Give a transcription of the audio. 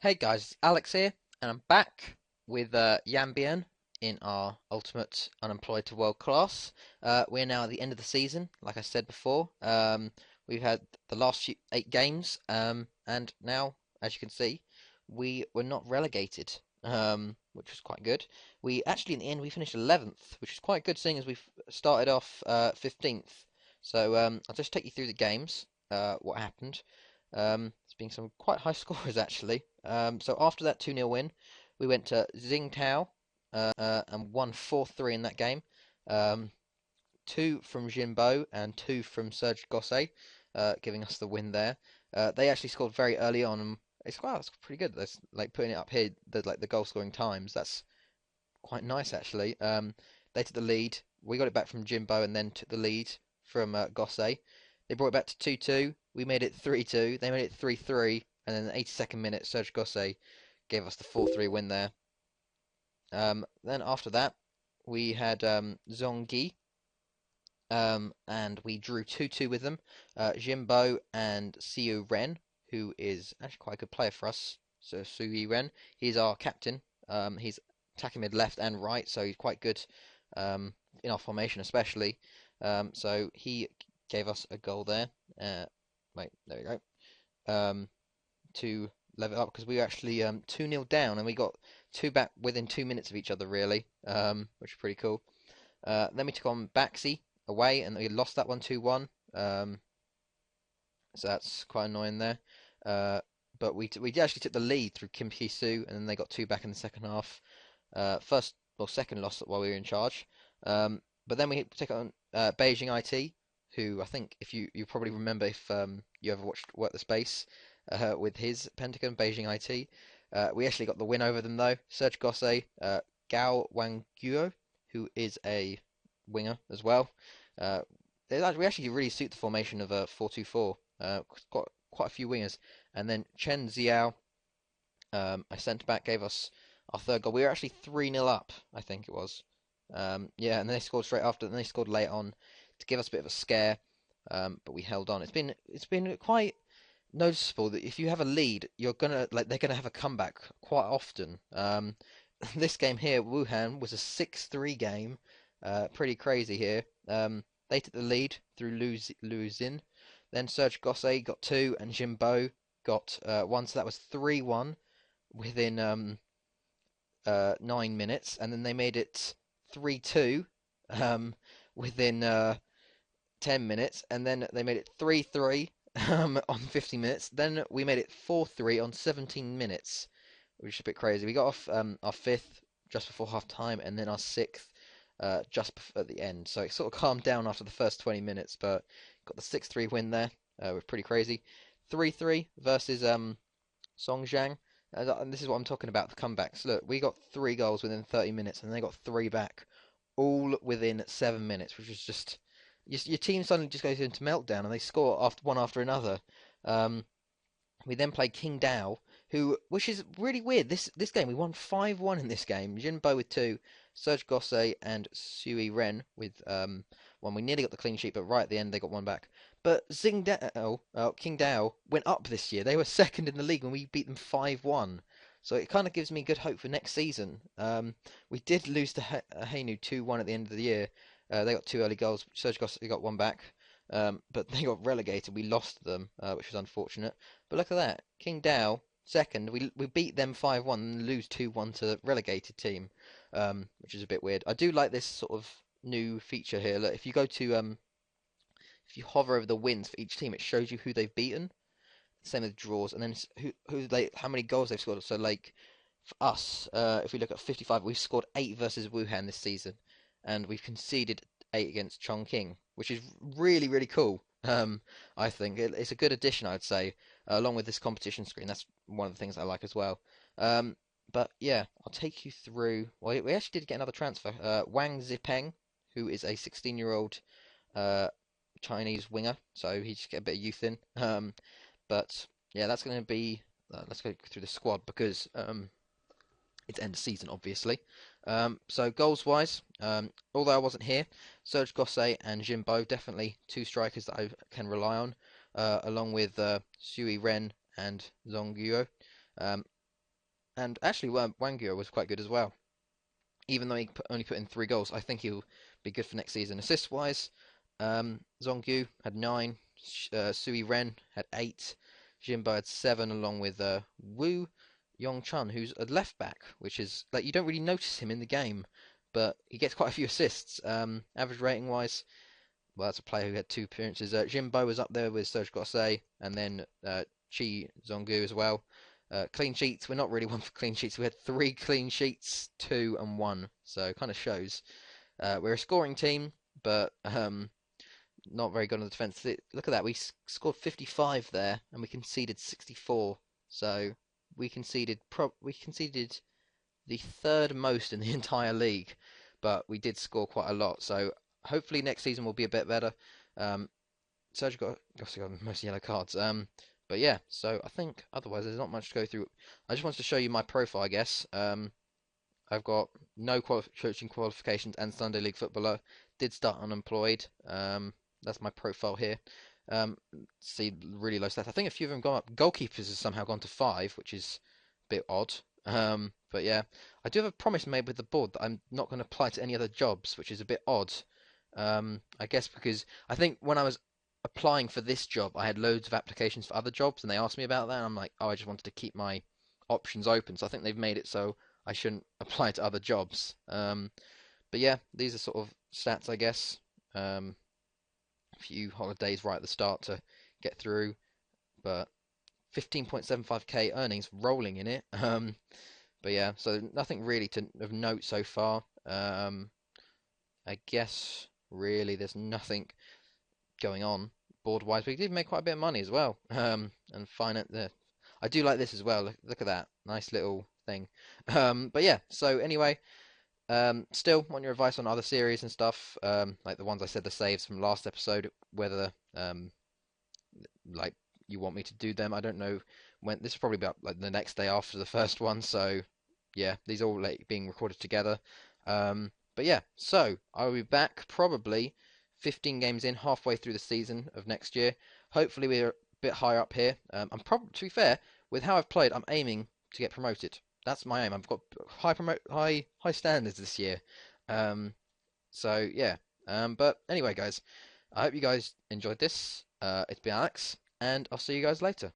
Hey guys, Alex here, and I'm back with Yanbian in our Ultimate Unemployed to World Class. We're now at the end of the season, like I said before. We've had the last 8 games, and now, as you can see, we were not relegated, which was quite good. We actually, in the end, we finished 11th, which is quite good, seeing as we started off 15th. So I'll just take you through the games, what happened. There's been some quite high scores actually. So after that 2-0 win, we went to Tsingtao and won 4-3 in that game. Um, two from Jinbo and two from Serge Gosse, giving us the win there. They actually scored very early on. And it's pretty good. That's like putting it up here. The goal scoring times. That's quite nice actually. They took the lead. We got it back from Jimbo and then took the lead from Gosse. They brought it back to 2-2. We made it 3-2. They made it 3-3. And then the 82nd minute, Serge Gosse gave us the 4-3 win there. Then after that, we had Zongyi, and we drew 2-2 with them. Jimbo and Siu Ren, who is actually quite a good player for us. So Siu Ren, he's our captain. He's attacking mid left and right, so he's quite good in our formation, especially. So he gave us a goal there. Wait, there we go. To level it up because we were actually 2-0 down and we got two back within 2 minutes of each other, really, which is pretty cool. Then we took on Baxi away and we lost that one 2-1. So that's quite annoying there. But we actually took the lead through Kim Ki-soo and then they got two back in the second half. Second loss while we were in charge. But then we took on Beijing IT, who I think if you probably remember if you ever watched Work the Space with his Pentagon Beijing IT. We actually got the win over them though. Serge Gosse, Gao Wangguo, who is a winger as well. We actually really suit the formation of a 4-2-4. Got quite a few wingers, and then Chen Xiao, a centre back, gave us our third goal. We were actually 3-0 up, I think it was. Yeah, and then they scored straight after, and they scored late on to give us a bit of a scare. But we held on. It's been quite noticeable that if you have a lead, they're gonna have a comeback quite often. This game here, Wuhan, was a 6-3 game. Pretty crazy here. They took the lead through Lu Xin. Then Serge Gosse got two, and Jimbo got one. So that was 3-1 within 9 minutes, and then they made it 3-2 within 10 minutes, and then they made it 3-3 on 50 minutes. Then we made it 4-3 on 17 minutes, which is a bit crazy. We got off our fifth just before half time, and then our sixth just at the end. So it sort of calmed down after the first 20 minutes, but got the 6-3 win there. Was pretty crazy. 3-3 versus Songjiang. And this is what I'm talking about, the comebacks. Look, we got 3 goals within 30 minutes, and they got three back, all within 7 minutes, which is just your team suddenly just goes into meltdown, and they score one after another. Um, we then played King Dao, which is really weird. This game we won 5-1 in this game. Jinbo with two, Serge Gosse and Sui Ren with one. We nearly got the clean sheet, but right at the end they got one back. But King Dao went up this year. They were second in the league when we beat them 5-1. So it kind of gives me good hope for next season. We did lose to Hainu 2-1 at the end of the year. They got two early goals. Serge Gosse got one back. But they got relegated. We lost them, which was unfortunate. But look at that. King Dao, second. We beat them 5-1 and lose 2-1 to the relegated team, which is a bit weird. I do like this sort of new feature here. Look, if you hover over the wins for each team, it shows you who they've beaten. Same with draws, and then how many goals they've scored. So like for us, if we look at 55, we've scored 8 versus Wuhan this season, and we've conceded 8 against Chongqing, which is really, really cool. I think it's a good addition, I'd say, along with this competition screen. That's one of the things I like as well. But yeah, I'll take you through. Well, we actually did get another transfer. Wang Zipeng, who is a 16-year-old Chinese winger, so he just get a bit of youth in. But yeah, that's going to be. Let's go through the squad because it's end of season, obviously. So goals wise, although I wasn't here, Serge Gosse and Jimbo definitely two strikers that I can rely on, along with Sui Ren and Zongguo. And actually, Wangyo was quite good as well. Even though he only put in 3 goals, I think he'll be good for next season. Assist wise, Zongyu had 9, Sui Ren had 8, Jimbo had 7, along with Wu Yongchun, who's a left back, which is like you don't really notice him in the game, but he gets quite a few assists. Average rating wise, well, that's a player who had 2 appearances. Jimbo was up there with Serge Gosset, and then Chi Zonggu as well. Clean sheets, we're not really one for clean sheets. We had 3 clean sheets, 2 and 1, so it kind of shows. We're a scoring team, but not very good on the defence. Look at that, we scored 55 there, and we conceded 64. So we conceded the third most in the entire league, but we did score quite a lot. So hopefully next season will be a bit better. Um, Sergio got most yellow cards. But yeah, so I think otherwise there's not much to go through. I just wanted to show you my profile, I guess. I've got no coaching qualifications and Sunday League footballer. Did start unemployed. That's my profile here. See really low stats. I think a few of them gone up. Goalkeepers has somehow gone to 5, which is a bit odd. But yeah, I do have a promise made with the board that I'm not going to apply to any other jobs, which is a bit odd. I guess because I think when I was applying for this job, I had loads of applications for other jobs, and they asked me about that. And I'm like, oh, I just wanted to keep my options open. So I think they've made it so I shouldn't apply to other jobs. But yeah, these are sort of stats, I guess. A few holidays right at the start to get through, but 15.75k earnings rolling in it. But yeah, so nothing really of note so far. I guess really there's nothing going on board wise. We did make quite a bit of money as well. And finance. I do like this as well. Look at that, nice little thing. But yeah. So anyway, still want your advice on other series and stuff. Like the ones I said, the saves from last episode. Whether like you want me to do them. I don't know when. This is probably about like the next day after the first one. So yeah, these are all like being recorded together. But yeah, so I will be back probably 15 games in, halfway through the season of next year. Hopefully we're a bit higher up here. I'm probably, to be fair, with how I've played, I'm aiming to get promoted. That's my aim. I've got high standards this year. Um, so yeah. But anyway, guys, I hope you guys enjoyed this. It's been Alex, and I'll see you guys later.